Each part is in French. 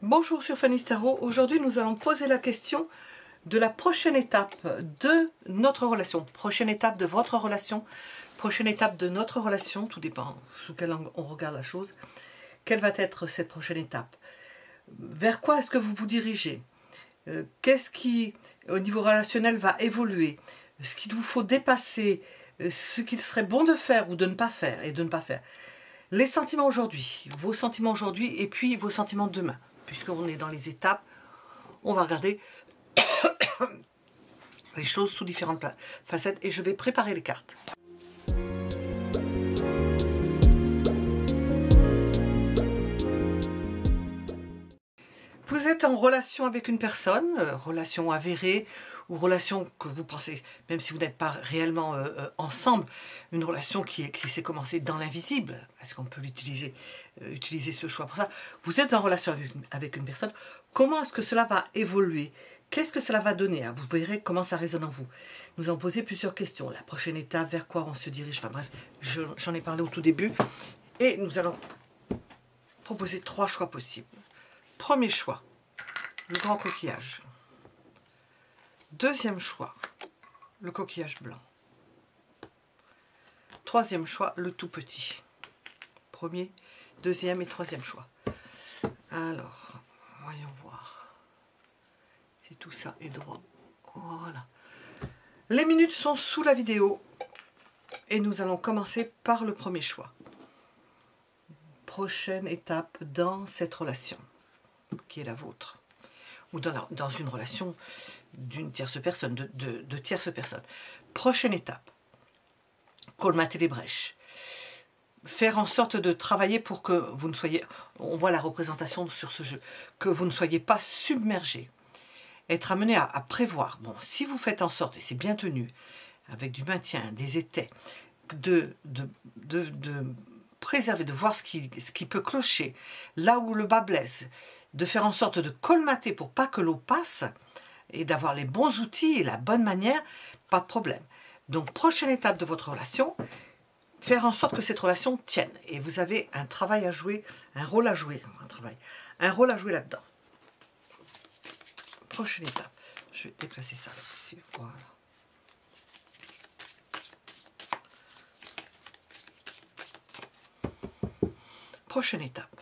Bonjour sur Fanny Tarot. Aujourd'hui nous allons poser la question de la prochaine étape de notre relation, prochaine étape de votre relation, prochaine étape de notre relation, tout dépend sous quel angle on regarde la chose. Quelle va être cette prochaine étape? Vers quoi est-ce que vous vous dirigez? Qu'est-ce qui, au niveau relationnel, va évoluer? Ce qu'il vous faut dépasser, ce qu'il serait bon de faire ou de ne pas faire et de ne pas faire. Les sentiments aujourd'hui, vos sentiments aujourd'hui et puis vos sentiments demain. Puisqu'on est dans les étapes, on va regarder les choses sous différentes facettes et je vais préparer les cartes. Vous êtes en relation avec une personne, relation avérée ou relation que vous pensez, même si vous n'êtes pas réellement ensemble, une relation qui s'est commencée dans l'invisible, est-ce qu'on peut utiliser ce choix pour ça? Vous êtes en relation avec une personne, comment est-ce que cela va évoluer? Qu'est-ce que cela va donner? Vous verrez comment ça résonne en vous. Nous allons poser plusieurs questions. La prochaine étape, vers quoi on se dirige? Enfin bref, j'en ai parlé au tout début. Et nous allons proposer 3 choix possibles. Premier choix, le grand coquillage. Deuxième choix, le coquillage blanc. Troisième choix, le tout petit. Premier, deuxième et troisième choix. Alors, voyons voir si tout ça est droit. Voilà. Les minutes sont sous la vidéo et nous allons commencer par le premier choix. Prochaine étape dans cette relation qui est la vôtre, ou dans une relation d'une tierce personne, de tierces personnes. Prochaine étape, colmater les brèches, faire en sorte de travailler pour que vous ne soyez, on voit la représentation sur ce jeu, que vous ne soyez pas submergé, être amené à prévoir. Bon, si vous faites en sorte, et c'est bien tenu, avec du maintien, des étais, de préserver, de voir ce qui peut clocher, là où le bas blesse, de faire en sorte de colmater pour pas que l'eau passe et d'avoir les bons outils et la bonne manière, pas de problème. Donc, prochaine étape de votre relation, faire en sorte que cette relation tienne. Et vous avez un travail à jouer, un rôle à jouer, un rôle à jouer là-dedans. Prochaine étape, je vais déplacer ça là-dessus, voilà. Prochaine étape.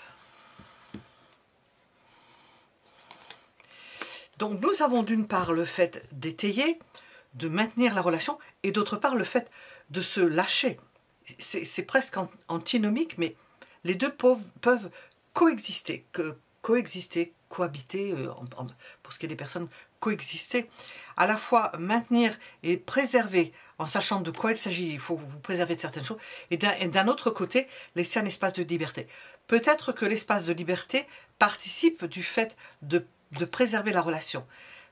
Donc nous avons d'une part le fait d'étayer, de maintenir la relation, et d'autre part le fait de se lâcher. C'est presque antinomique, mais les deux peuvent coexister, cohabiter, pour ce qui est des personnes, coexister, à la fois maintenir et préserver, en sachant de quoi il s'agit, il faut vous préserver de certaines choses, et d'un autre côté, laisser un espace de liberté. Peut-être que l'espace de liberté participe du fait de préserver la relation.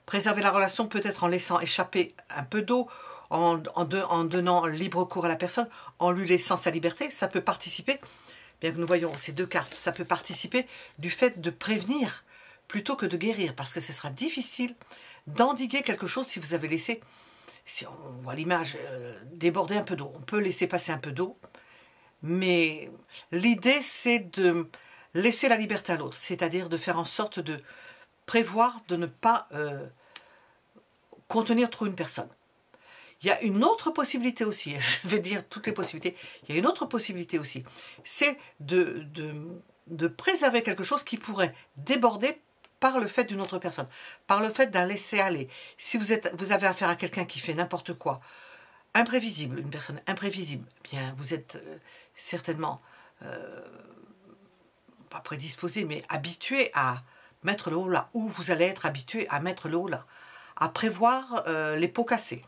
Préserver la relation peut-être en laissant échapper un peu d'eau, en donnant libre cours à la personne, en lui laissant sa liberté. Ça peut participer, bien que nous voyons ces deux cartes, ça peut participer du fait de prévenir plutôt que de guérir, parce que ce sera difficile d'endiguer quelque chose si vous avez laissé, si on voit l'image, déborder un peu d'eau. On peut laisser passer un peu d'eau, mais l'idée c'est de laisser la liberté à l'autre, c'est-à-dire de faire en sorte de prévoir de ne pas contenir trop une personne. Il y a une autre possibilité aussi, je vais dire toutes les possibilités, il y a une autre possibilité aussi, c'est de préserver quelque chose qui pourrait déborder par le fait d'une autre personne, par le fait d'un laisser-aller. Si vous avez affaire à quelqu'un qui fait n'importe quoi, imprévisible, une personne imprévisible, bien vous êtes certainement pas prédisposé, mais habitué à mettre le haut là, ou vous allez être habitué à mettre le haut là, à prévoir les pots cassés.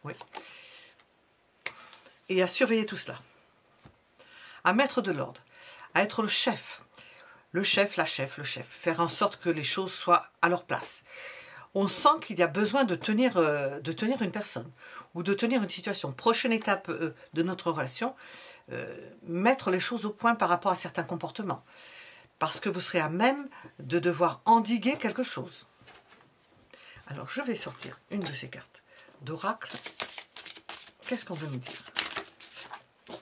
Oui. Et à surveiller tout cela, à mettre de l'ordre, à être le chef, la chef, le chef, faire en sorte que les choses soient à leur place. On sent qu'il y a besoin de tenir une personne ou de tenir une situation. Prochaine étape de notre relation, mettre les choses au point par rapport à certains comportements. Parce que vous serez à même de devoir endiguer quelque chose. Alors, je vais sortir une de ces cartes d'oracle. Qu'est-ce qu'on veut nous dire?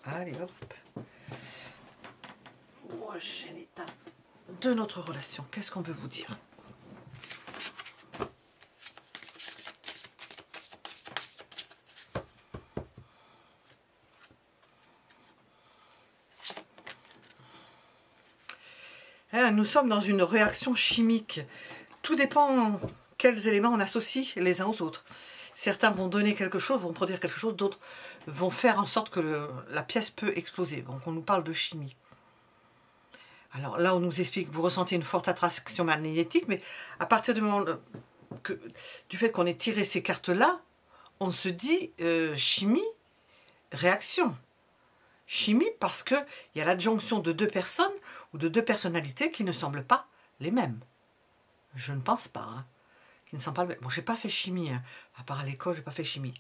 Allez, hop. Prochaine étape de notre relation. Qu'est-ce qu'on veut vous dire? Nous sommes dans une réaction chimique. Tout dépend quels éléments on associe les uns aux autres. Certains vont donner quelque chose, vont produire quelque chose, d'autres vont faire en sorte que la pièce peut exploser. Donc on nous parle de chimie. Alors là, on nous explique que vous ressentez une forte attraction magnétique, mais à partir du moment du fait qu'on ait tiré ces cartes-là, on se dit chimie, réaction. Chimie parce qu'il y a l'adjonction de deux personnes ou de deux personnalités qui ne semblent pas les mêmes. Je ne pense pas. Hein, qui ne semblent pas les mêmes. Bon, j'ai pas fait chimie. Hein, à part à l'école, j'ai pas fait chimie.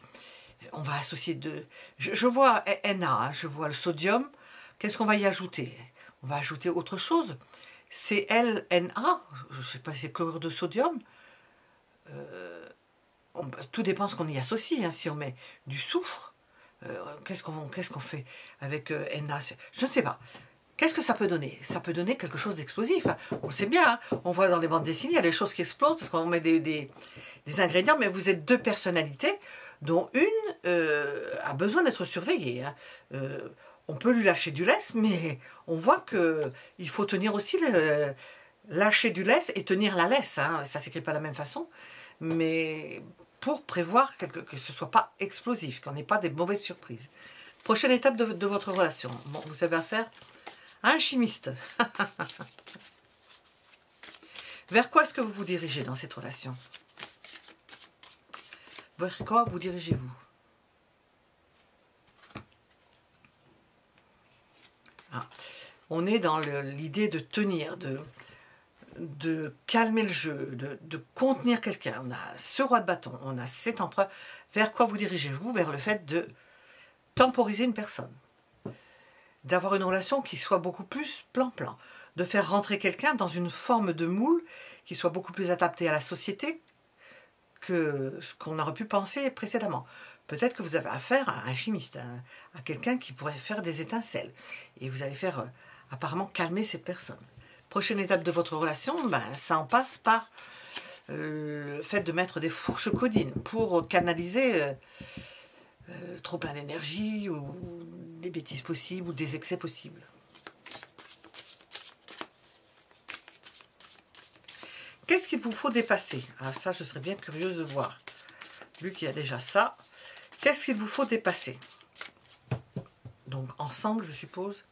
On va associer deux... Je vois Na, hein, je vois le sodium. Qu'est-ce qu'on va y ajouter? On va ajouter autre chose. ClNa, je ne sais pas si c'est chlorure de sodium. Tout dépend de ce qu'on y associe. Hein, si on met du soufre, qu'est-ce qu'on fait avec Na? Je ne sais pas. Qu'est-ce que ça peut donner? Ça peut donner quelque chose d'explosif. Hein. On sait bien, hein, on voit dans les bandes dessinées, il y a des choses qui explosent parce qu'on met des ingrédients, mais vous êtes deux personnalités, dont une a besoin d'être surveillée. Hein. On peut lui lâcher du lest, mais on voit qu'il faut tenir aussi lâcher du lest et tenir la laisse. Hein. Ça ne s'écrit pas de la même façon, mais pour prévoir que ce ne soit pas explosif, qu'on n'ait pas des mauvaises surprises. Prochaine étape de votre relation. Bon, vous avez affaire à un chimiste. Vers quoi est-ce que vous vous dirigez dans cette relation? Vers quoi vous dirigez-vous? Ah, on est dans l'idée de tenir, de calmer le jeu, de contenir quelqu'un. On a ce roi de bâton, on a cet empereur. Vers quoi vous dirigez-vous? Vers le fait de temporiser une personne. D'avoir une relation qui soit beaucoup plus plan-plan. De faire rentrer quelqu'un dans une forme de moule qui soit beaucoup plus adaptée à la société que ce qu'on aurait pu penser précédemment. Peut-être que vous avez affaire à un chimiste, à quelqu'un qui pourrait faire des étincelles. Et vous allez faire apparemment calmer cette personne. Prochaine étape de votre relation, ben, ça en passe par le fait de mettre des fourches codines pour canaliser trop plein d'énergie ou des bêtises possibles ou des excès possibles. Qu'est-ce qu'il vous faut dépasser? Ah, ça, je serais bien curieuse de voir. Vu qu'il y a déjà ça, qu'est-ce qu'il vous faut dépasser? Donc, ensemble, je suppose.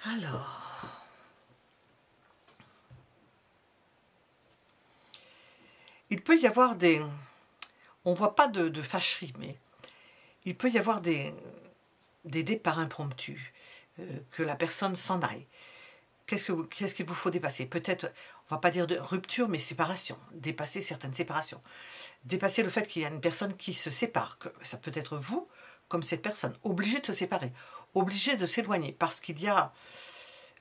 Alors... il peut y avoir des... on ne voit pas de fâcherie, mais il peut y avoir des départs impromptus, que la personne s'en aille. Qu'est-ce qu'il vous faut dépasser? Peut-être, on ne va pas dire de rupture, mais séparation. Dépasser certaines séparations. Dépasser le fait qu'il y a une personne qui se sépare. Que ça peut être vous, comme cette personne, obligé de se séparer, obligé de s'éloigner, parce qu'il y a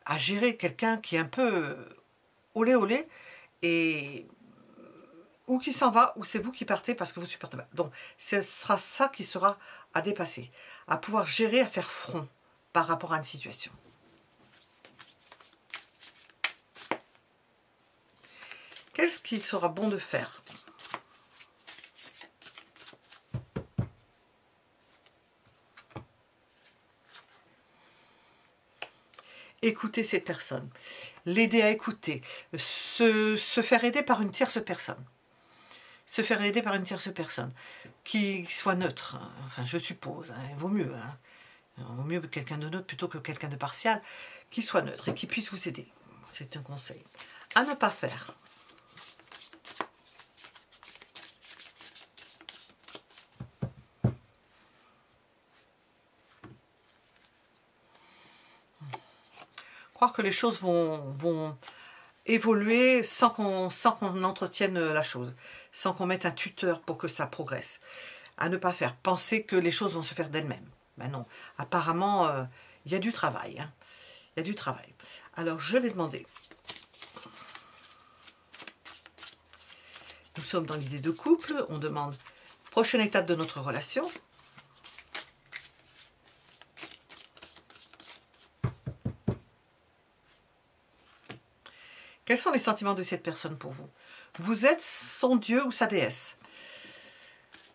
à gérer quelqu'un qui est un peu olé olé, et... ou qui s'en va, ou c'est vous qui partez parce que vous supportez pas. Donc, ce sera ça qui sera à dépasser, à pouvoir gérer, à faire front par rapport à une situation. Qu'est-ce qu'il sera bon de faire? Écouter cette personne, l'aider à écouter, se faire aider par une tierce personne. Se faire aider par une tierce personne qui soit neutre, hein. Enfin je suppose, hein, il vaut mieux, hein. Il vaut mieux quelqu'un de neutre plutôt que quelqu'un de partial, qui soit neutre et qui puisse vous aider. C'est un conseil à ne pas faire. Croire que les choses vont évoluer sans qu'on entretienne la chose, sans qu'on mette un tuteur pour que ça progresse. À ne pas faire. Penser que les choses vont se faire d'elles-mêmes. Ben non. Apparemment, il y a du travail. Hein. Il y a du travail. Alors, je vais demander. Nous sommes dans l'idée de couple. On demande prochaine étape de notre relation. Quels sont les sentiments de cette personne pour vous? Vous êtes son dieu ou sa déesse.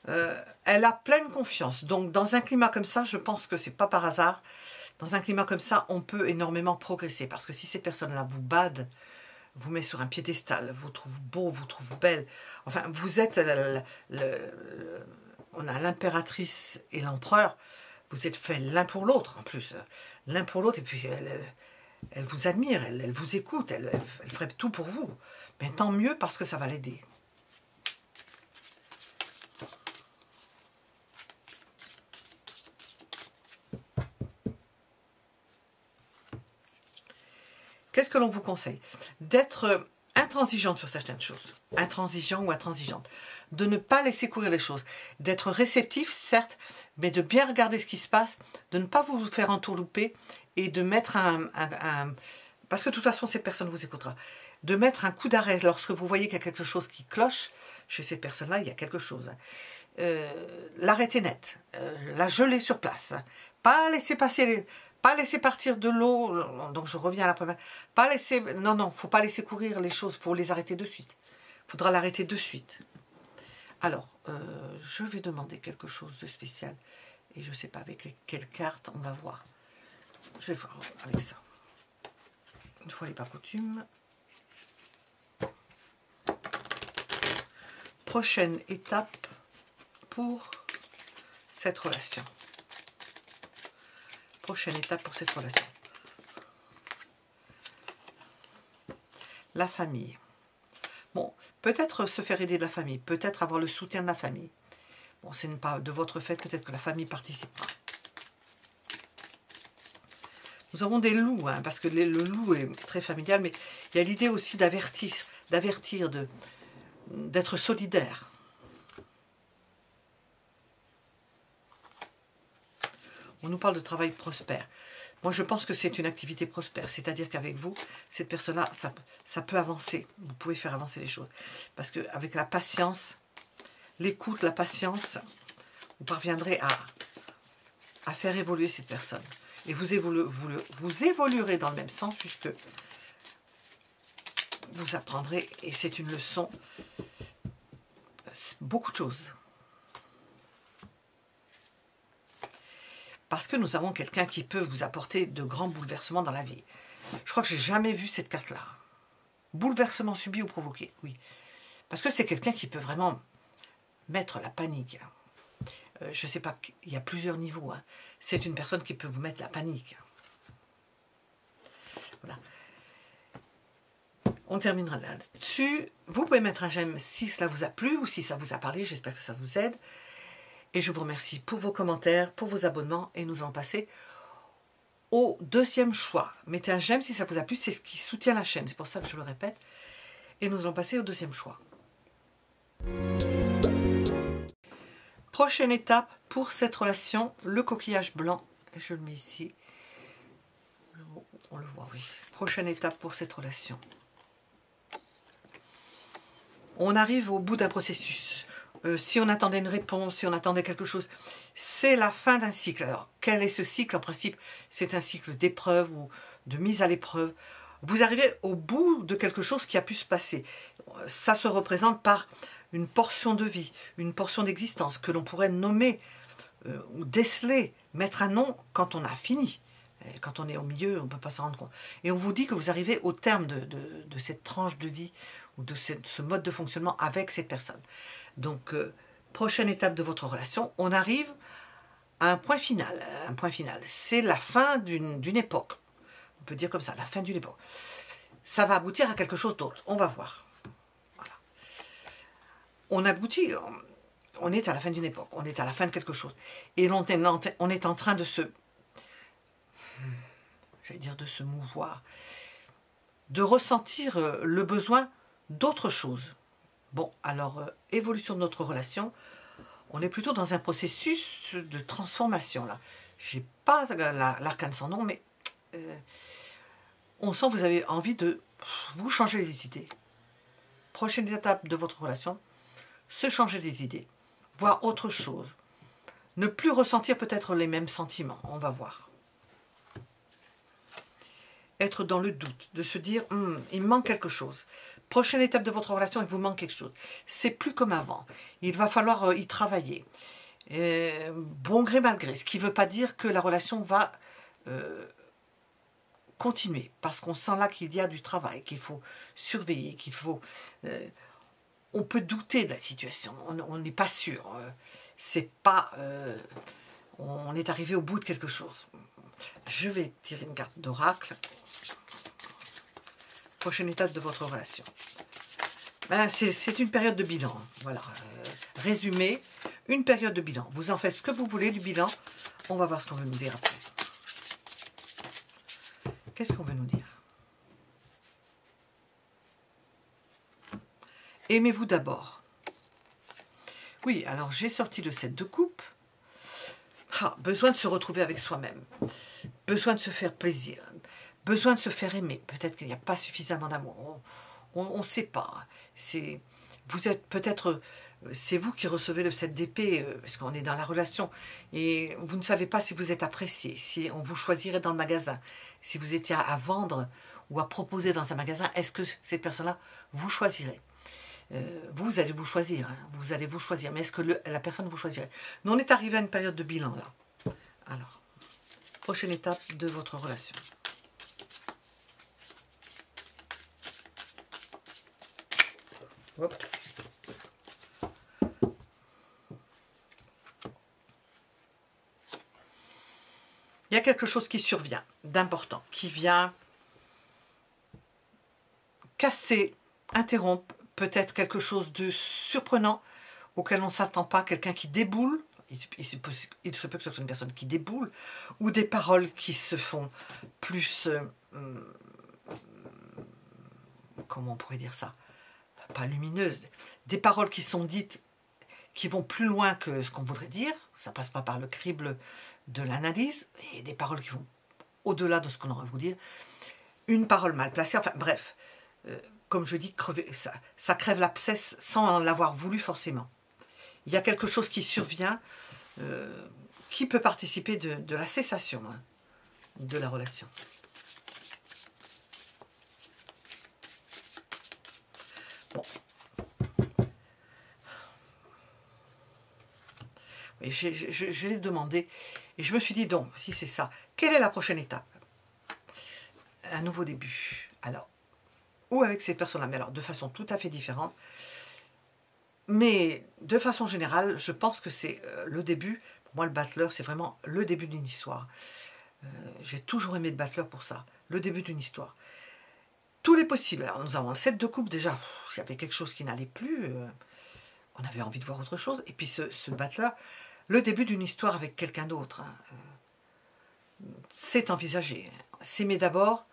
Elle a pleine confiance. Donc, dans un climat comme ça, je pense que c'est pas par hasard. Dans un climat comme ça, on peut énormément progresser. Parce que si cette personne-là vous bade, vous met sur un piédestal, vous trouve beau, vous trouve belle. Enfin, vous êtes... on a l'impératrice et l'empereur. Vous êtes faits l'un pour l'autre, en plus. L'un pour l'autre, et puis elle vous admire, elle vous écoute, elle ferait tout pour vous. Mais tant mieux parce que ça va l'aider. Qu'est-ce que l'on vous conseille? D'être intransigeante sur certaines choses. Intransigeant ou intransigeante. De ne pas laisser courir les choses. D'être réceptif, certes, mais de bien regarder ce qui se passe, de ne pas vous faire entourlouper et de mettre parce que de toute façon, cette personne vous écoutera. De mettre un coup d'arrêt lorsque vous voyez qu'il y a quelque chose qui cloche. Chez cette personne-là, il y a quelque chose. L'arrêter net. La geler sur place. Pas laisser passer pas laisser partir de l'eau, donc je reviens à la première, pas laisser, non, faut pas laisser courir les choses, faut les arrêter de suite. Il faudra l'arrêter de suite. Alors, je vais demander quelque chose de spécial, et je ne sais pas avec quelles cartes on va voir. Je vais voir avec ça. Une fois les pas coutumes. Prochaine étape pour cette relation. Prochaine étape pour cette relation. La famille. Bon, peut-être se faire aider de la famille, peut-être avoir le soutien de la famille. Bon, ce n'est pas de votre fait, peut-être que la famille participera. Nous avons des loups, hein, parce que le loup est très familial, mais il y a l'idée aussi d'avertir, d'être solidaire. On nous parle de travail prospère. Moi, je pense que c'est une activité prospère. C'est-à-dire qu'avec vous, cette personne-là, ça peut avancer. Vous pouvez faire avancer les choses. Parce qu'avec la patience, l'écoute, la patience, vous parviendrez à faire évoluer cette personne. Et vous évoluerez dans le même sens puisque vous apprendrez, et c'est une leçon, beaucoup de choses. Parce que nous avons quelqu'un qui peut vous apporter de grands bouleversements dans la vie. Je crois que j'ai jamais vu cette carte-là. Bouleversement subi ou provoqué, oui. Parce que c'est quelqu'un qui peut vraiment mettre la panique. Je ne sais pas, il y a plusieurs niveaux. Hein. C'est une personne qui peut vous mettre la panique. Voilà. On terminera là-dessus. Vous pouvez mettre un j'aime si cela vous a plu ou si ça vous a parlé. J'espère que ça vous aide. Et je vous remercie pour vos commentaires, pour vos abonnements. Et nous allons passer au deuxième choix. Mettez un j'aime si ça vous a plu. C'est ce qui soutient la chaîne. C'est pour ça que je le répète. Et nous allons passer au deuxième choix. Prochaine étape pour cette relation, le coquillage blanc. Je le mets ici. On le voit, oui. Prochaine étape pour cette relation. On arrive au bout d'un processus. Si on attendait une réponse, si on attendait quelque chose, c'est la fin d'un cycle. Alors, quel est ce cycle? En principe, c'est un cycle d'épreuve ou de mise à l'épreuve. Vous arrivez au bout de quelque chose qui a pu se passer. Ça se représente par une portion de vie, une portion d'existence que l'on pourrait nommer ou déceler, mettre un nom quand on a fini. Et quand on est au milieu, on ne peut pas s'en rendre compte. Et on vous dit que vous arrivez au terme de cette tranche de vie ou de ce mode de fonctionnement avec cette personne. Donc, prochaine étape de votre relation, on arrive à un point final. Un point final, c'est la fin d'une époque. On peut dire comme ça, la fin d'une époque. Ça va aboutir à quelque chose d'autre. On va voir. Voilà. On aboutit, on est à la fin d'une époque, on est à la fin de quelque chose. Et on est en train de se... j'allais dire de se mouvoir, de ressentir le besoin d'autre chose. Bon, alors, évolution de notre relation, on est plutôt dans un processus de transformation, là. Je n'ai pas l'arcane sans nom, mais On sent que vous avez envie de vous changer les idées. Prochaine étape de votre relation, se changer les idées, voir autre chose. Ne plus ressentir peut-être les mêmes sentiments, on va voir. Être dans le doute, de se dire il me manque quelque chose. Prochaine étape de votre relation, il vous manque quelque chose. C'est plus comme avant. Il va falloir y travailler. Bon gré mal gré, ce qui ne veut pas dire que la relation va continuer, parce qu'on sent là qu'il y a du travail, qu'il faut surveiller, qu'il faut... on peut douter de la situation, on n'est pas sûr. C'est pas... on est arrivé au bout de quelque chose. Je vais tirer une carte d'oracle. Prochaine étape de votre relation. Ben, c'est une période de bilan. Voilà. Résumé, une période de bilan. Vous en faites ce que vous voulez du bilan. On va voir ce qu'on veut nous dire après. Qu'est-ce qu'on veut nous dire? Aimez-vous d'abord. Oui, alors j'ai sorti le 7 de coupe. Besoin de se retrouver avec soi-même. Besoin de se faire plaisir. Besoin de se faire aimer. Peut-être qu'il n'y a pas suffisamment d'amour. On ne sait pas. Vous êtes peut-être... C'est vous qui recevez le 7 d'épée, parce qu'on est dans la relation. Et vous ne savez pas si vous êtes apprécié, si on vous choisirait dans le magasin, si vous étiez à vendre ou à proposer dans un magasin, est-ce que cette personne-là vous choisirait? Vous allez vous choisir, hein, vous allez vous choisir, mais est-ce que la personne vous choisirait? Nous, on est arrivé à une période de bilan, là. Alors, prochaine étape de votre relation. Oups. Il y a quelque chose qui survient, d'important, qui vient casser, interrompre, peut-être quelque chose de surprenant auquel on ne s'attend pas, quelqu'un qui déboule, il se peut que ce soit une personne qui déboule, ou des paroles qui se font plus, comment on pourrait dire ça, pas lumineuses, des paroles qui sont dites, qui vont plus loin que ce qu'on voudrait dire, ça passe pas par le crible de l'analyse, et des paroles qui vont au-delà de ce qu'on aurait voulu dire, une parole mal placée, enfin bref, comme je dis, ça crève l'abcès sans l'avoir voulu forcément. Il y a quelque chose qui survient, qui peut participer de la cessation, hein, de la relation. Bon. Je l'ai demandé et je me suis dit donc, si c'est ça, quelle est la prochaine étape? Un nouveau début. Alors, ou avec cette personne-là, mais alors de façon tout à fait différente. Mais de façon générale, je pense que c'est le début. Pour moi, le battleur, c'est vraiment le début d'une histoire. J'ai toujours aimé le battleur pour ça. Le début d'une histoire. Tout est possible. Alors, nous avons un 7 de coupe déjà. Il y avait quelque chose qui n'allait plus. On avait envie de voir autre chose. Et puis ce battleur, le début d'une histoire avec quelqu'un d'autre. Hein. C'est envisagé. S'aimer d'abord.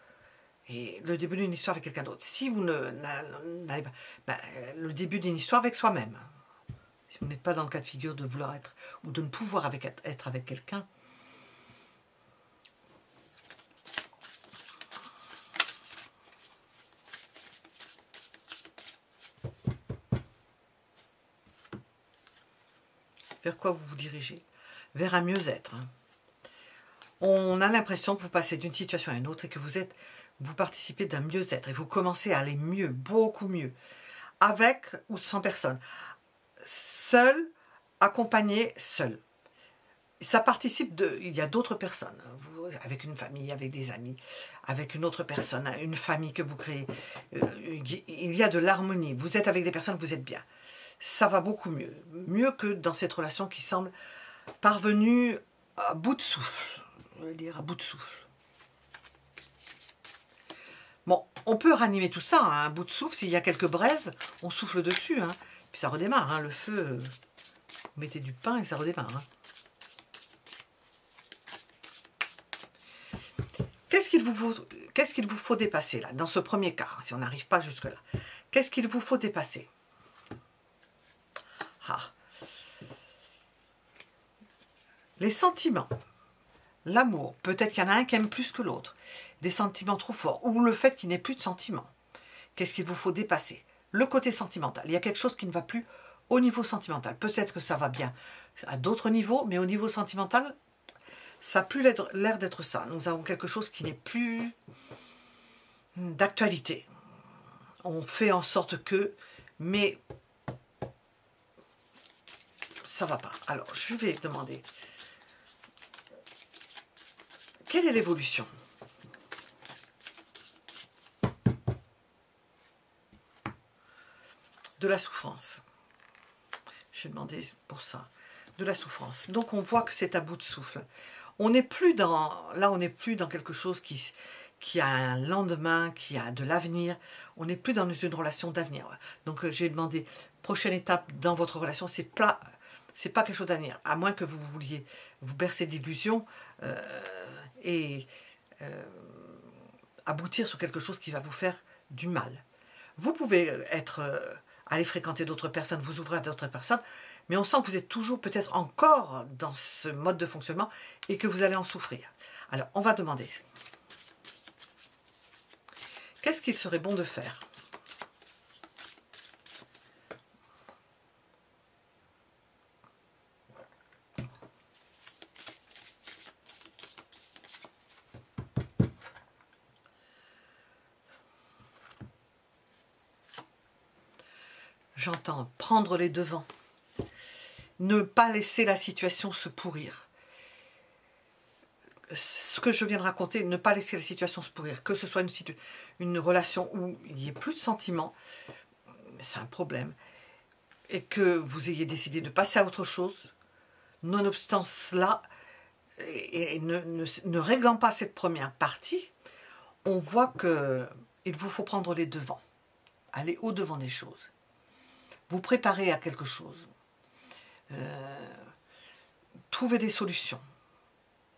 Et le début d'une histoire avec quelqu'un d'autre. Si vous n'allez pas... Ben, le début d'une histoire avec soi-même. Si vous n'êtes pas dans le cas de figure de vouloir être, ou de ne pouvoir être avec quelqu'un. Vers quoi vous vous dirigez? Vers un mieux-être. Hein. On a l'impression que vous passez d'une situation à une autre et que vous participez d'un mieux-être et vous commencez à aller mieux, beaucoup mieux, avec ou sans personne, seul, accompagné, seul. Ça participe de... Il y a d'autres personnes, vous, avec une famille, avec des amis, avec une autre personne, une famille que vous créez. Il y a de l'harmonie, vous êtes avec des personnes, vous êtes bien. Ça va beaucoup mieux, mieux que dans cette relation qui semble parvenue à bout de souffle, je veux dire à bout de souffle. Bon, on peut ranimer tout ça, hein, à bout de souffle, s'il y a quelques braises, on souffle dessus, hein, puis ça redémarre, hein, le feu, vous mettez du pain et ça redémarre. Hein. Qu'est-ce qu'il vous faut dépasser, là, dans ce premier cas, si on n'arrive pas jusque-là? Qu'est-ce qu'il vous faut dépasser? Les sentiments. L'amour, peut-être qu'il y en a un qui aime plus que l'autre. Des sentiments trop forts, ou le fait qu'il n'ait plus de sentiments. Qu'est-ce qu'il vous faut dépasser? Le côté sentimental. Il y a quelque chose qui ne va plus au niveau sentimental. Peut-être que ça va bien à d'autres niveaux, mais au niveau sentimental, ça n'a plus l'air d'être ça. Nous avons quelque chose qui n'est plus d'actualité. On fait en sorte que, mais ça ne va pas. Alors, je vais demander, quelle est l'évolution? De la souffrance. Je vais demander pour ça. De la souffrance. Donc, on voit que c'est à bout de souffle. On n'est plus dans... Là, on n'est plus dans quelque chose qui a un lendemain, qui a de l'avenir. On n'est plus dans une relation d'avenir. Donc, j'ai demandé, prochaine étape dans votre relation, c'est pas quelque chose d'avenir. À moins que vous vouliez vous bercer d'illusions et aboutir sur quelque chose qui va vous faire du mal. Vous pouvez aller fréquenter d'autres personnes, vous ouvrir à d'autres personnes, mais on sent que vous êtes toujours peut-être encore dans ce mode de fonctionnement et que vous allez en souffrir. Alors, on va demander, qu'est-ce qu'il serait bon de faire? J'entends prendre les devants. Ne pas laisser la situation se pourrir. Ce que je viens de raconter, ne pas laisser la situation se pourrir. Que ce soit une relation où il n'y ait plus de sentiments, c'est un problème. Et que vous ayez décidé de passer à autre chose, nonobstant cela, et ne réglant pas cette première partie, on voit qu'il vous faut prendre les devants. Aller au-devant des choses. Vous préparer à quelque chose. Trouver des solutions.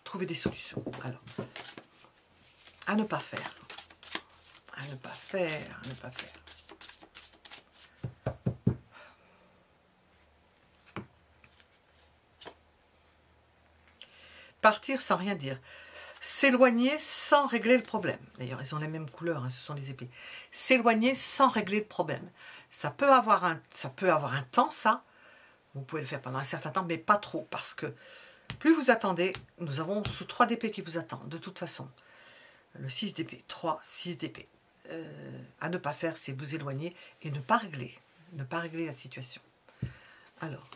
Trouver des solutions. Alors, à ne pas faire. À ne pas faire. À ne pas faire. Partir sans rien dire. S'éloigner sans régler le problème. D'ailleurs, ils ont les mêmes couleurs, hein, ce sont les épées. S'éloigner sans régler le problème. Ça peut avoir un temps, ça. Vous pouvez le faire pendant un certain temps, mais pas trop. Parce que plus vous attendez, nous avons sous 3 d'épée qui vous attendent, de toute façon. Le 6 d'épée, 3, 6 d'épée. À ne pas faire, c'est vous éloigner et ne pas régler. Ne pas régler la situation. Alors,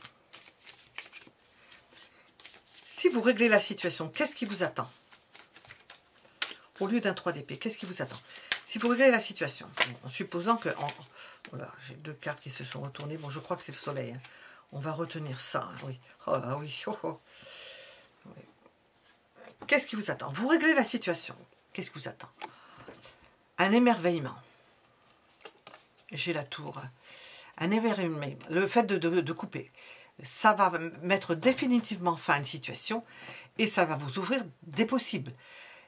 si vous réglez la situation, qu'est-ce qui vous attend? Au lieu d'un 3 d'épée, qu'est-ce qui vous attend? Si vous réglez la situation, en supposant que... Voilà, j'ai 2 cartes qui se sont retournées. Bon, je crois que c'est le soleil. Hein. On va retenir ça. Hein, oui. Oh là, oui. Oh, oh. Oui. Qu'est-ce qui vous attend? Vous réglez la situation. Qu'est-ce qui vous attend? Un émerveillement. J'ai la tour. Un émerveillement. Le fait de couper. Ça va mettre définitivement fin à une situation et ça va vous ouvrir des possibles.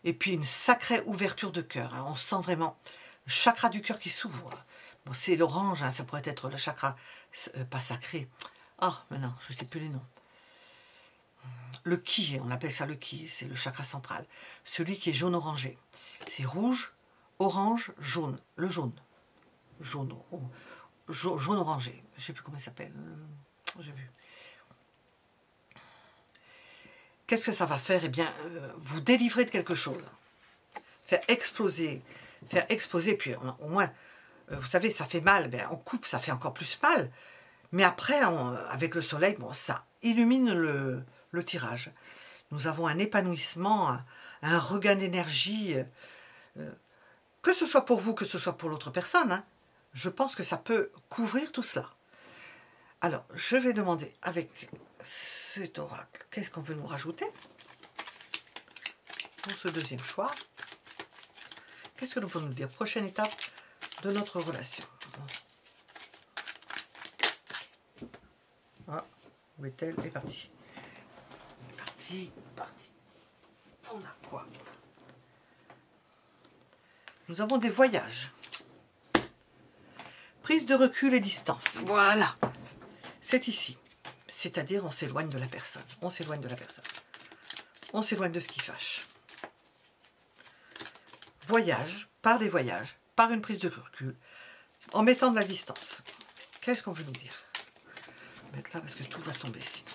Et puis une sacrée ouverture de cœur. Hein. On sent vraiment le chakra du cœur qui s'ouvre. Bon, c'est l'orange, hein, ça pourrait être le chakra, pas sacré. Ah, maintenant, je ne sais plus les noms. Le ki, on appelle ça le ki, c'est le chakra central. Celui qui est jaune-orangé. C'est rouge, orange, jaune. Le jaune. Jaune-orangé. Je ne sais plus comment il s'appelle. J'ai vu. Qu'est-ce que ça va faire? Eh bien, vous délivrer de quelque chose. Faire exploser, puis au moins, vous savez, ça fait mal, ben, on coupe, ça fait encore plus mal. Mais après, avec le soleil, bon, ça illumine le tirage. Nous avons un épanouissement, un regain d'énergie, que ce soit pour vous, que ce soit pour l'autre personne. Hein, je pense que ça peut couvrir tout cela. Alors, je vais demander avec cet oracle, qu'est-ce qu'on veut nous rajouter pour ce deuxième choix? Qu'est-ce que nous pouvons nous dire? Prochaine étape de notre relation. Ah, où est-elle? Elle est partie. Elle est partie. On a quoi? Nous avons des voyages. Prise de recul et distance. Voilà. C'est ici. C'est-à-dire, on s'éloigne de la personne. On s'éloigne de la personne. on s'éloigne de ce qui fâche. Voyage, par des voyages, par une prise de recul, en mettant de la distance. Qu'est-ce qu'on veut nous dire? Je vais mettre là parce que tout va tomber sinon.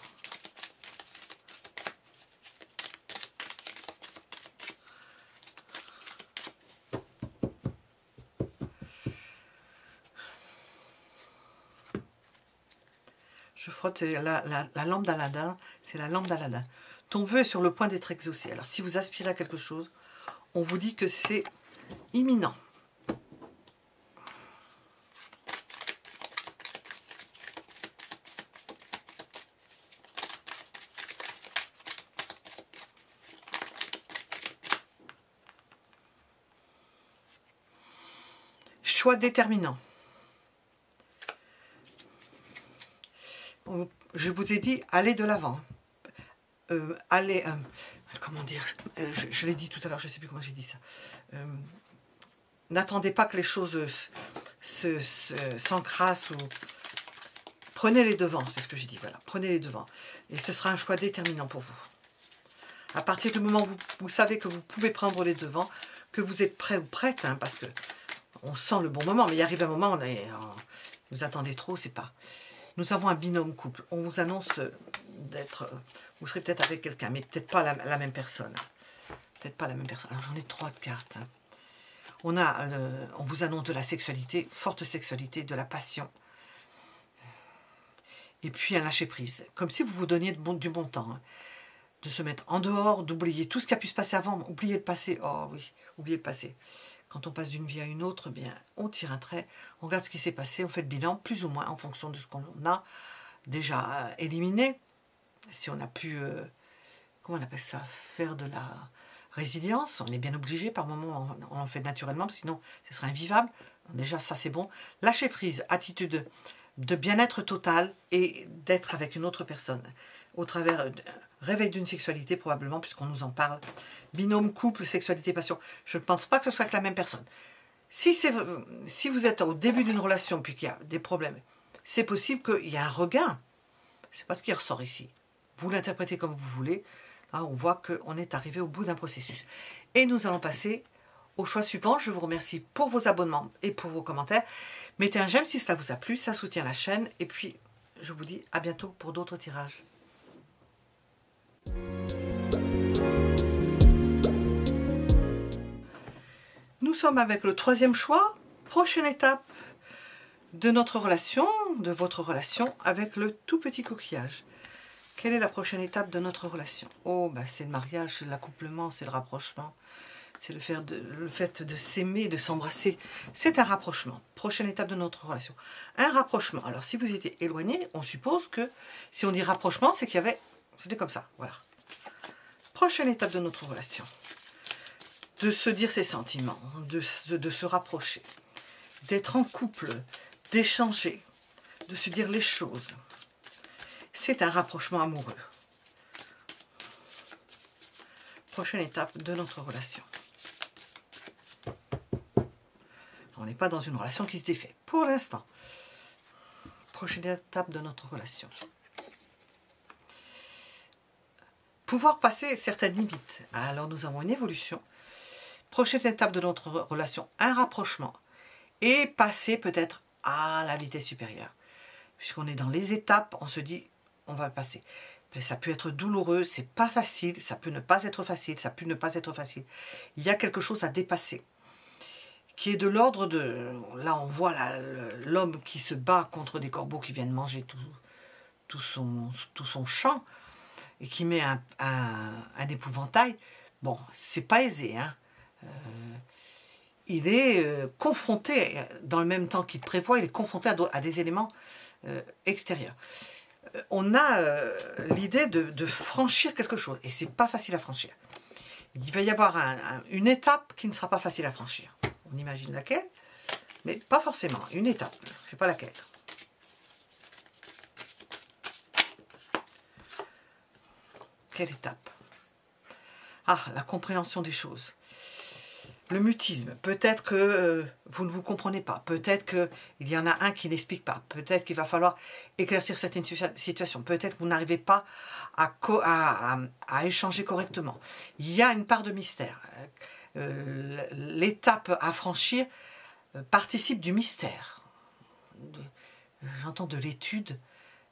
Je frotte la lampe d'Aladin, c'est la lampe d'Aladin. Ton vœu est sur le point d'être exaucé. Alors si vous aspirez à quelque chose, on vous dit que c'est imminent. Choix déterminant. Je vous ai dit, allez de l'avant. Allez, comment dire, je l'ai dit tout à l'heure, je ne sais plus comment j'ai dit ça. N'attendez pas que les choses s'encrassent ou... Prenez les devants, c'est ce que j'ai dit, voilà, prenez les devants. Et ce sera un choix déterminant pour vous. À partir du moment où vous savez que vous pouvez prendre les devants, que vous êtes prêt ou prête, hein, parce que on sent le bon moment, mais il arrive un moment, vous attendez trop, c'est pas... Nous avons un binôme couple. On vous annonce d'être... Vous serez peut-être avec quelqu'un, mais peut-être pas la même personne. Peut-être pas la même personne. Alors j'en ai 3 cartes. Hein. On vous annonce de la sexualité, forte sexualité, de la passion. Et puis un lâcher-prise. Comme si vous vous donniez du bon temps. Hein. De se mettre en dehors, d'oublier tout ce qui a pu se passer avant. Oublier le passé. Oh oui, oublier le passé. Quand on passe d'une vie à une autre, bien, on tire un trait, on regarde ce qui s'est passé, on fait le bilan, plus ou moins, en fonction de ce qu'on a déjà éliminé. Si on a pu, comment on appelle ça, faire de la résilience, on est bien obligé, par moment, on en fait naturellement, sinon, ce serait invivable. Déjà, ça, c'est bon. Lâcher prise, attitude de bien-être total et d'être avec une autre personne. Au travers réveil d'une sexualité, probablement, puisqu'on nous en parle. Binôme, couple, sexualité, passion. Je ne pense pas que ce soit que la même personne. Si vous êtes au début d'une relation, puis qu'il y a des problèmes, c'est possible qu'il y ait un regain. C'est pas ce qui ressort ici. Vous l'interprétez comme vous voulez. Là, on voit qu'on est arrivé au bout d'un processus. Et nous allons passer au choix suivant. Je vous remercie pour vos abonnements et pour vos commentaires. Mettez un j'aime si cela vous a plu, ça soutient la chaîne. Et puis, je vous dis à bientôt pour d'autres tirages. Nous sommes avec le 3e choix, prochaine étape de notre relation, de votre relation avec le tout petit coquillage. Quelle est la prochaine étape de notre relation? Oh, ben c'est le mariage, c'est l'accouplement, c'est le rapprochement, c'est le fait de s'aimer, de s'embrasser. C'est un rapprochement. Prochaine étape de notre relation. Un rapprochement. Alors, si vous étiez éloigné, on suppose que si on dit rapprochement, c'est qu'il y avait... C'était comme ça, voilà. Prochaine étape de notre relation. De se dire ses sentiments, de se rapprocher, d'être en couple, d'échanger, de se dire les choses. C'est un rapprochement amoureux. Prochaine étape de notre relation. On n'est pas dans une relation qui se défait, pour l'instant. Prochaine étape de notre relation. Pouvoir passer certaines limites. Alors nous avons une évolution. Prochaine étape de notre relation, un rapprochement. Et passer peut-être à la vitesse supérieure. Puisqu'on est dans les étapes, on se dit, on va passer. Mais ça peut être douloureux, c'est pas facile, ça peut ne pas être facile, ça peut ne pas être facile. Il y a quelque chose à dépasser. Qui est de l'ordre de... Là, on voit l'homme qui se bat contre des corbeaux qui viennent manger tout son champ et qui met un épouvantail. Bon, c'est pas aisé, hein. Il est confronté, dans le même temps qu'il prévoit, il est confronté à des éléments extérieurs. On a l'idée de franchir quelque chose, et c'est pas facile à franchir. Il va y avoir une étape qui ne sera pas facile à franchir. On imagine laquelle, mais pas forcément. Une étape, je ne sais pas laquelle. Quelle étape? Ah, la compréhension des choses. Le mutisme, peut-être que vous ne vous comprenez pas, peut-être qu'il y en a un qui n'explique pas, peut-être qu'il va falloir éclaircir certaines situations, peut-être que vous n'arrivez pas à échanger correctement. Il y a une part de mystère. L'étape à franchir participe du mystère. J'entends de l'étude,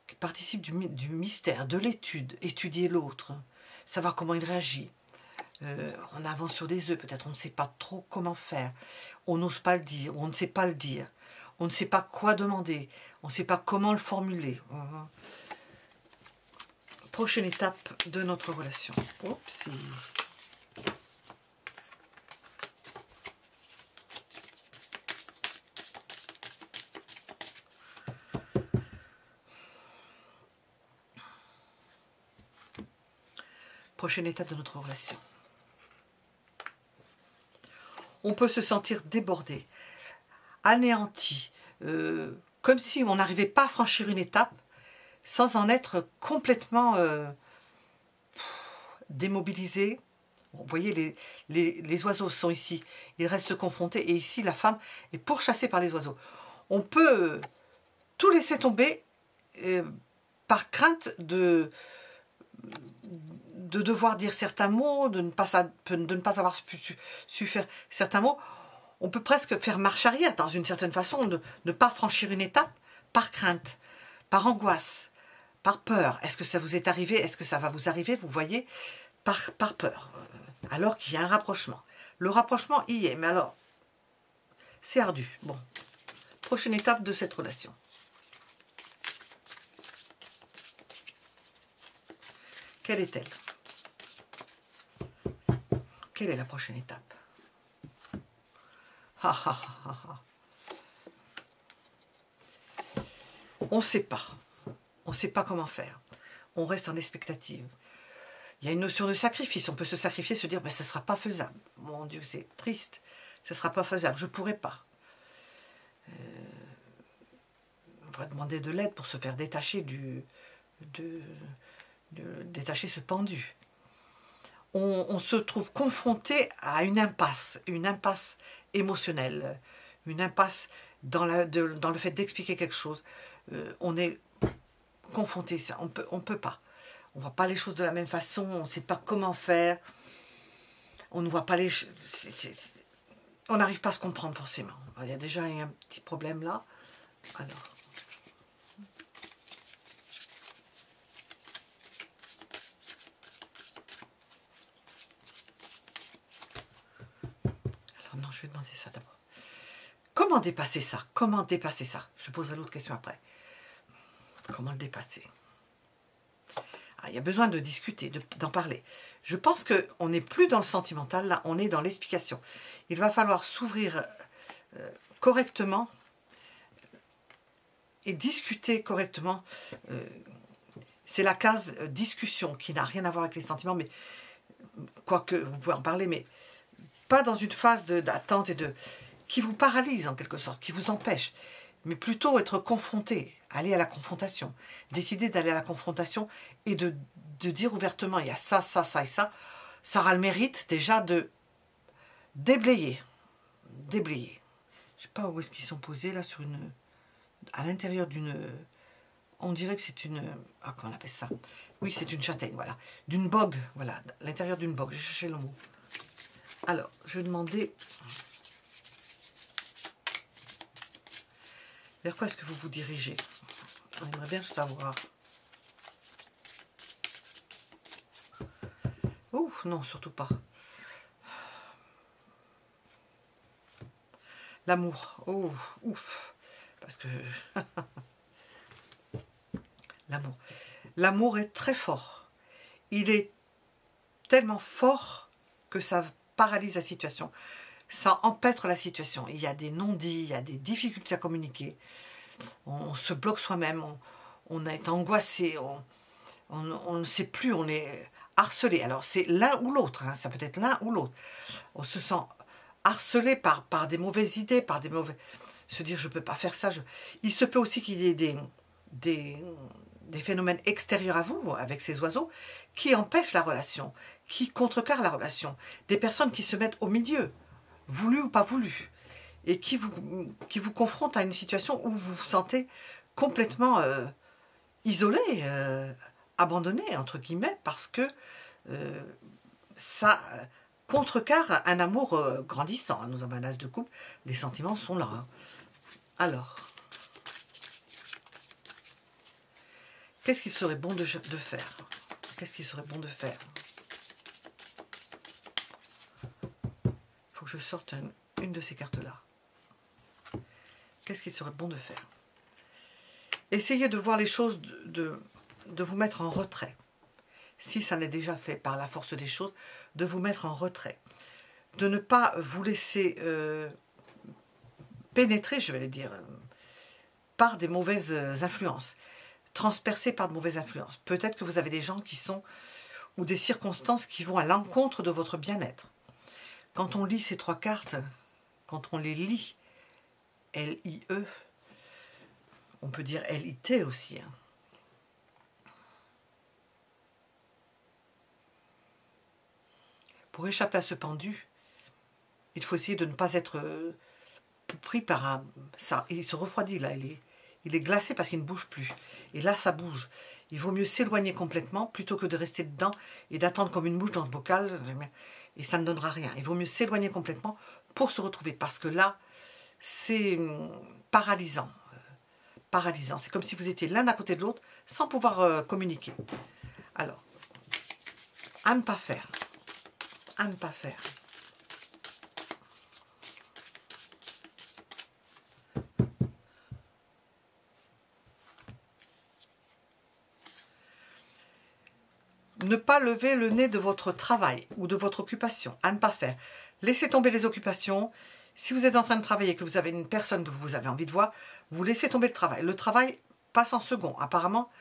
qui participe du mystère, de l'étude, étudier l'autre, savoir comment il réagit. On avance sur des œufs, peut-être on ne sait pas trop comment faire, on n'ose pas le dire, on ne sait pas le dire, on ne sait pas quoi demander, on ne sait pas comment le formuler. Prochaine étape de notre relation. Oups. Prochaine étape de notre relation. On peut se sentir débordé, anéanti, comme si on n'arrivait pas à franchir une étape sans en être complètement démobilisé. Vous voyez, les oiseaux sont ici, ils restent confrontés, et ici la femme est pourchassée par les oiseaux. On peut tout laisser tomber par crainte de devoir dire certains mots, de ne pas avoir su faire certains mots. On peut presque faire marche arrière dans une certaine façon, de ne pas franchir une étape par crainte, par angoisse, par peur. Est-ce que ça vous est arrivé? Est-ce que ça va vous arriver? Vous voyez, par peur, alors qu'il y a un rapprochement. Le rapprochement y est, mais alors, c'est ardu. Bon, prochaine étape de cette relation. Quelle est-elle? Quelle est la prochaine étape? On ne sait pas. On ne sait pas comment faire. On reste en expectative. Il y a une notion de sacrifice. On peut se sacrifier, se dire, ben, ça ne sera pas faisable. Mon Dieu, c'est triste. Ça ne sera pas faisable. Je ne pourrai pas. On va demander de l'aide pour se faire détacher détacher ce pendu. On se trouve confronté à une impasse émotionnelle, une impasse dans le fait d'expliquer quelque chose. On est confronté, ça, on peut pas. On ne voit pas les choses de la même façon, on ne sait pas comment faire, on ne voit pas les choses, on n'arrive pas à se comprendre forcément. Il y a déjà un petit problème là. Alors. Non, je vais demander ça d'abord. Comment dépasser ça? Comment dépasser ça? Je poserai l'autre question après. Comment le dépasser? Il y a besoin de discuter, d'en parler. Je pense qu'on n'est plus dans le sentimental, là, on est dans l'explication. Il va falloir s'ouvrir correctement et discuter correctement. C'est la case discussion qui n'a rien à voir avec les sentiments, mais quoique vous pouvez en parler, mais pas dans une phase d'attente et qui vous paralyse en quelque sorte, qui vous empêche, mais plutôt être confronté, aller à la confrontation, décider d'aller à la confrontation et de dire ouvertement, il y a ça, ça, ça et ça, ça aura le mérite déjà de déblayer. Je ne sais pas où est-ce qu'ils sont posés là, à l'intérieur d'une, on dirait que c'est une, comment on appelle ça? Oui, c'est une châtaigne, voilà, d'une bogue, voilà, à l'intérieur d'une bogue, j'ai cherché le mot. Alors, je vais demander, vers quoi est-ce que vous vous dirigez? On aimerait bien le savoir. Oh, non, surtout pas. L'amour, oh, ouf, parce que l'amour. L'amour est très fort. Il est tellement fort que ça paralyse la situation. Ça empêtre la situation. Il y a des non-dits, il y a des difficultés à communiquer. On se bloque soi-même, on est angoissé, on ne sait plus, on est harcelé. Alors c'est l'un ou l'autre, hein, ça peut être l'un ou l'autre. On se sent harcelé par des mauvaises idées, par des mauvais... Se dire je ne peux pas faire ça. Il se peut aussi qu'il y ait des phénomènes extérieurs à vous, avec ces oiseaux, qui empêchent la relation, qui contrecarrent la relation. Des personnes qui se mettent au milieu. voulu ou pas voulu, et qui vous confronte à une situation où vous vous sentez complètement isolé, abandonné, entre guillemets, parce que ça contrecarre un amour grandissant. Nous avons un as de coupe, les sentiments sont là. Hein. Alors, qu'est-ce qu'il serait bon de faire? Qu'est-ce qu'il serait bon de faire? Il faut que je sorte une de ces cartes-là. Qu'est-ce qu'il serait bon de faire? Essayez de voir les choses, de vous mettre en retrait. Si ça n'est déjà fait par la force des choses, de vous mettre en retrait. De ne pas vous laisser pénétrer, je vais le dire, par des mauvaises influences. Transpercés par de mauvaises influences. Peut-être que vous avez des gens qui sont, ou des circonstances qui vont à l'encontre de votre bien-être. Quand on lit ces trois cartes, quand on les lit, L-I-E, on peut dire L-I-T aussi. Hein. Pour échapper à ce pendu, il faut essayer de ne pas être pris par ça. Il se refroidit là, il est glacé parce qu'il ne bouge plus. Et là, ça bouge. Il vaut mieux s'éloigner complètement plutôt que de rester dedans et d'attendre comme une mouche dans le bocal. Et ça ne donnera rien. Il vaut mieux s'éloigner complètement pour se retrouver. Parce que là, c'est paralysant. Paralysant. C'est comme si vous étiez l'un à côté de l'autre sans pouvoir communiquer. Alors, à ne pas faire. À ne pas faire. Ne pas lever le nez de votre travail ou de votre occupation, à ne pas faire. Laissez tomber les occupations. Si vous êtes en train de travailler, que vous avez une personne que vous avez envie de voir, vous laissez tomber le travail. Le travail passe en second. Apparemment,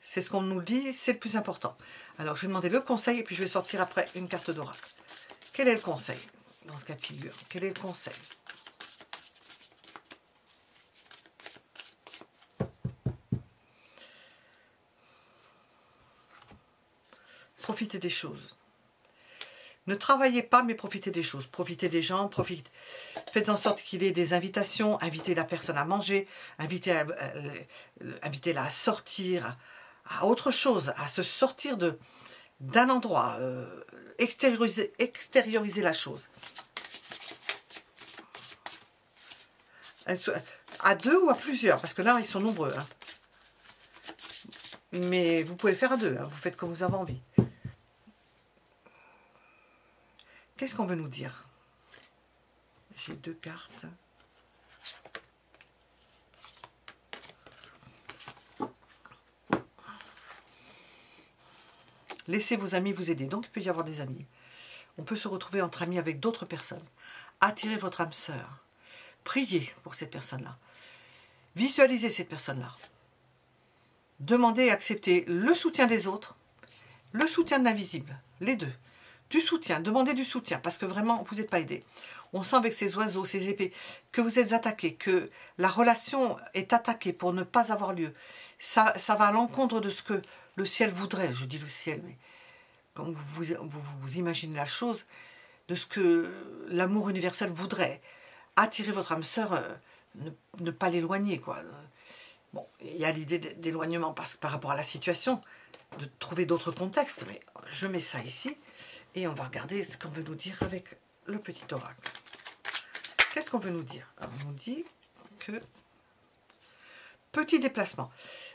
c'est ce qu'on nous dit, c'est le plus important. Alors, je vais demander le conseil et puis je vais sortir après une carte d'oracle. Quel est le conseil dans ce cas de figure? Quel est le conseil? Profitez des choses. Ne travaillez pas, mais profitez des choses. Profitez des gens, faites en sorte qu'il y ait des invitations. Invitez la personne à manger, invitez-la à sortir, à autre chose, à se sortir d'un endroit, extérioriser la chose. À deux ou à plusieurs, parce que là, ils sont nombreux. Hein. Mais vous pouvez faire à deux, hein, vous faites comme vous avez envie. Qu'est-ce qu'on veut nous dire? J'ai deux cartes. Laissez vos amis vous aider. Donc, il peut y avoir des amis. On peut se retrouver entre amis avec d'autres personnes. Attirez votre âme sœur. Priez pour cette personne-là. Visualisez cette personne-là. Demandez et acceptez le soutien des autres, le soutien de l'invisible, les deux. Du soutien, demandez du soutien, parce que vraiment, vous n'êtes pas aidé. On sent avec ces oiseaux, ces épées, que vous êtes attaqué, que la relation est attaquée pour ne pas avoir lieu. Ça va à l'encontre de ce que le ciel voudrait. Je dis le ciel, mais comme vous imaginez la chose, de ce que l'amour universel voudrait. Attirer votre âme sœur, ne pas l'éloigner, quoi. Bon, il y a l'idée d'éloignement par rapport à la situation, de trouver d'autres contextes, mais je mets ça ici. Et on va regarder ce qu'on veut nous dire avec le petit oracle. Qu'est-ce qu'on veut nous dire? Alors, on nous dit que petit déplacement.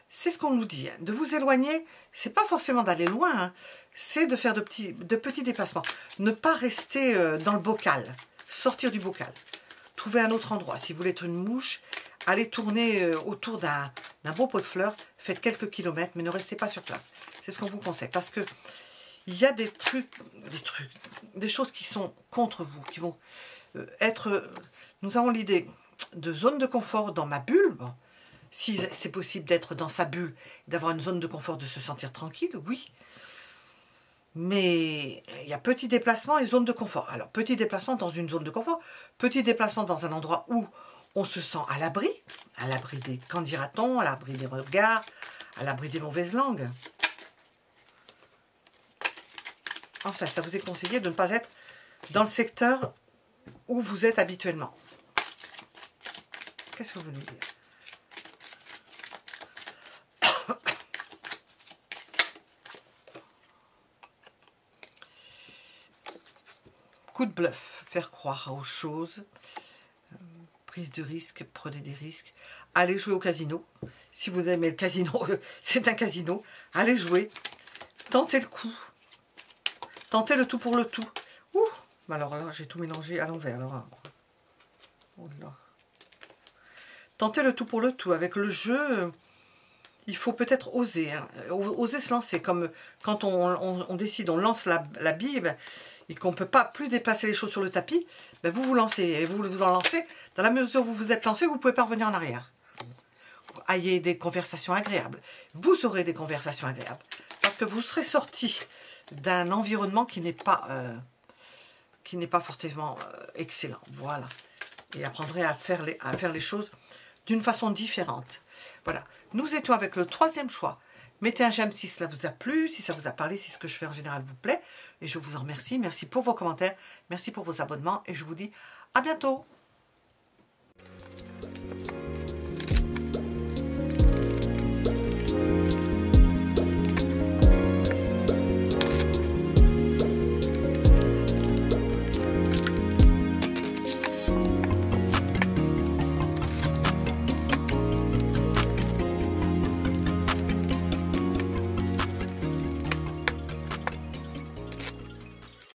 C'est ce qu'on nous dit. Hein. De vous éloigner, c'est pas forcément d'aller loin. Hein. C'est de faire de petits déplacements. Ne pas rester dans le bocal. Sortir du bocal. Trouver un autre endroit. Si vous voulez être une mouche, allez tourner autour d'un beau pot de fleurs. Faites quelques kilomètres, mais ne restez pas sur place. C'est ce qu'on vous conseille. Parce que il y a des choses qui sont contre vous, qui vont être... Nous avons l'idée de zone de confort dans ma bulle. Bon, si c'est possible d'être dans sa bulle, d'avoir une zone de confort, de se sentir tranquille, oui. Mais il y a petit déplacement et zone de confort. Alors, petit déplacement dans une zone de confort, petit déplacement dans un endroit où on se sent à l'abri des qu'en dira-t-on, à l'abri des regards, à l'abri des mauvaises langues. Enfin, ça vous est conseillé de ne pas être dans le secteur où vous êtes habituellement. Qu'est-ce que vous voulez dire? Coup de bluff, faire croire aux choses, prise de risque, prenez des risques. Allez jouer au casino. Si vous aimez le casino, c'est un casino. Allez jouer. Tentez le coup. Tentez le tout pour le tout. Ouh, alors là, j'ai tout mélangé à l'envers. Oh là. Tentez le tout pour le tout. Avec le jeu, il faut peut-être oser. Hein. Oser se lancer. Comme quand on décide, on lance la bille, ben, et qu'on ne peut pas plus déplacer les choses sur le tapis, ben vous vous lancez. Et vous vous en lancez. Dans la mesure où vous vous êtes lancé, vous ne pouvez pas revenir en arrière. Ayez des conversations agréables. Vous aurez des conversations agréables. Parce que vous serez sorti d'un environnement qui n'est pas forcément excellent. Voilà. Et apprendrez à faire les choses d'une façon différente. Voilà. Nous étions avec le troisième choix. Mettez un j'aime si cela vous a plu, si ça vous a parlé, si ce que je fais en général vous plaît. Et je vous en remercie. Merci pour vos commentaires. Merci pour vos abonnements. Et je vous dis à bientôt.